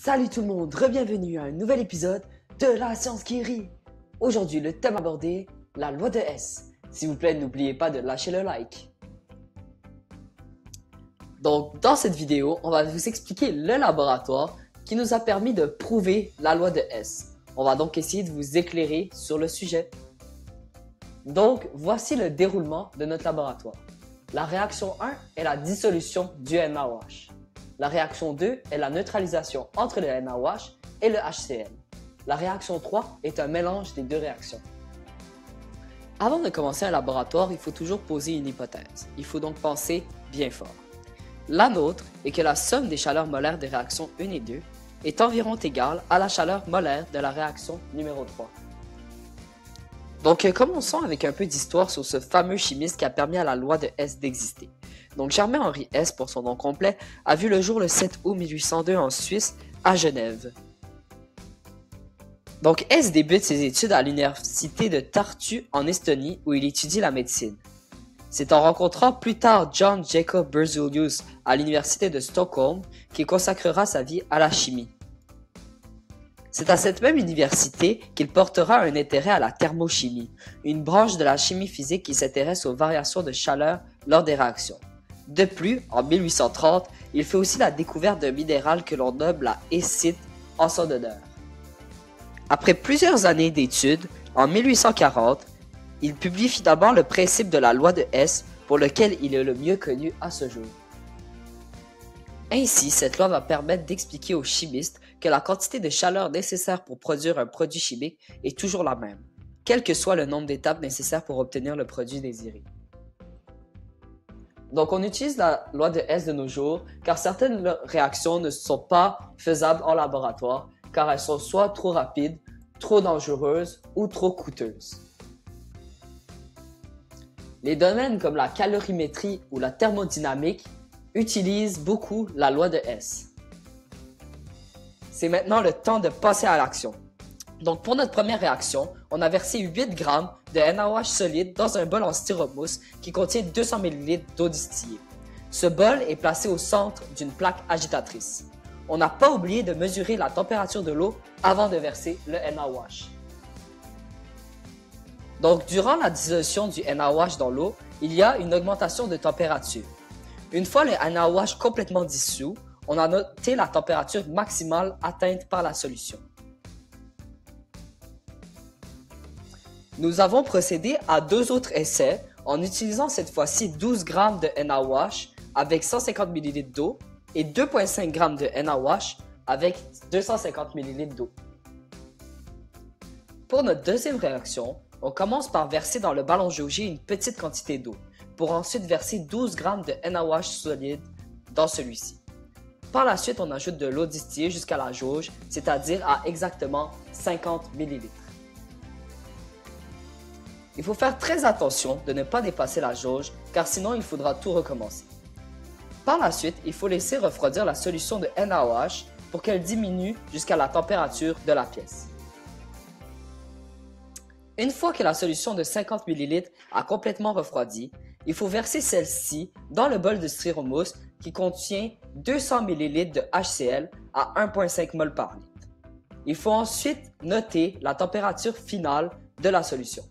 Salut tout le monde, bienvenue à un nouvel épisode de La Science qui rit. Aujourd'hui, le thème abordé, la loi de S. S'il vous plaît, n'oubliez pas de lâcher le like. Donc, dans cette vidéo, on va vous expliquer le laboratoire qui nous a permis de prouver la loi de S. On va donc essayer de vous éclairer sur le sujet. Donc, voici le déroulement de notre laboratoire. La réaction 1 est la dissolution du NaOH. La réaction 2 est la neutralisation entre le NaOH et le HCl. La réaction 3 est un mélange des deux réactions. Avant de commencer un laboratoire, il faut toujours poser une hypothèse. Il faut donc penser bien fort. La nôtre est que la somme des chaleurs molaires des réactions 1 et 2 est environ égale à la chaleur molaire de la réaction numéro 3. Donc, commençons avec un peu d'histoire sur ce fameux chimiste qui a permis à la loi de S d'exister. Donc, Germain-Henri S, pour son nom complet, a vu le jour le 7 août 1802 en Suisse, à Genève. Donc, S débute ses études à l'université de Tartu en Estonie, où il étudie la médecine. C'est en rencontrant plus tard John Jacob Berzelius à l'université de Stockholm qu'il consacrera sa vie à la chimie. C'est à cette même université qu'il portera un intérêt à la thermochimie, une branche de la chimie physique qui s'intéresse aux variations de chaleur lors des réactions. De plus, en 1830, il fait aussi la découverte d'un minéral que l'on nomme la hésite en son honneur. Après plusieurs années d'études, en 1840, il publie finalement le principe de la loi de S pour lequel il est le mieux connu à ce jour. Ainsi, cette loi va permettre d'expliquer aux chimistes que la quantité de chaleur nécessaire pour produire un produit chimique est toujours la même, quel que soit le nombre d'étapes nécessaires pour obtenir le produit désiré. Donc, on utilise la loi de S de nos jours car certaines réactions ne sont pas faisables en laboratoire car elles sont soit trop rapides, trop dangereuses ou trop coûteuses. Les domaines comme la calorimétrie ou la thermodynamique utilisent beaucoup la loi de S. C'est maintenant le temps de passer à l'action. Donc pour notre première réaction, on a versé 8 g de NaOH solide dans un bol en styromousse qui contient 200 ml d'eau distillée. Ce bol est placé au centre d'une plaque agitatrice. On n'a pas oublié de mesurer la température de l'eau avant de verser le NaOH. Donc durant la dissolution du NaOH dans l'eau, il y a une augmentation de température. Une fois le NaOH complètement dissous, on a noté la température maximale atteinte par la solution. Nous avons procédé à deux autres essais en utilisant cette fois-ci 12 g de NaOH avec 150 ml d'eau et 2,5 g de NaOH avec 250 ml d'eau. Pour notre deuxième réaction, on commence par verser dans le ballon jaugé une petite quantité d'eau, pour ensuite verser 12 g de NaOH solide dans celui-ci. Par la suite, on ajoute de l'eau distillée jusqu'à la jauge, c'est-à-dire à exactement 50 ml. Il faut faire très attention de ne pas dépasser la jauge, car sinon il faudra tout recommencer. Par la suite, il faut laisser refroidir la solution de NaOH pour qu'elle diminue jusqu'à la température de la pièce. Une fois que la solution de 50 ml a complètement refroidi, il faut verser celle-ci dans le bol de styromousse qui contient 200 ml de HCl à 1,5 mol par litre. Il faut ensuite noter la température finale de la solution.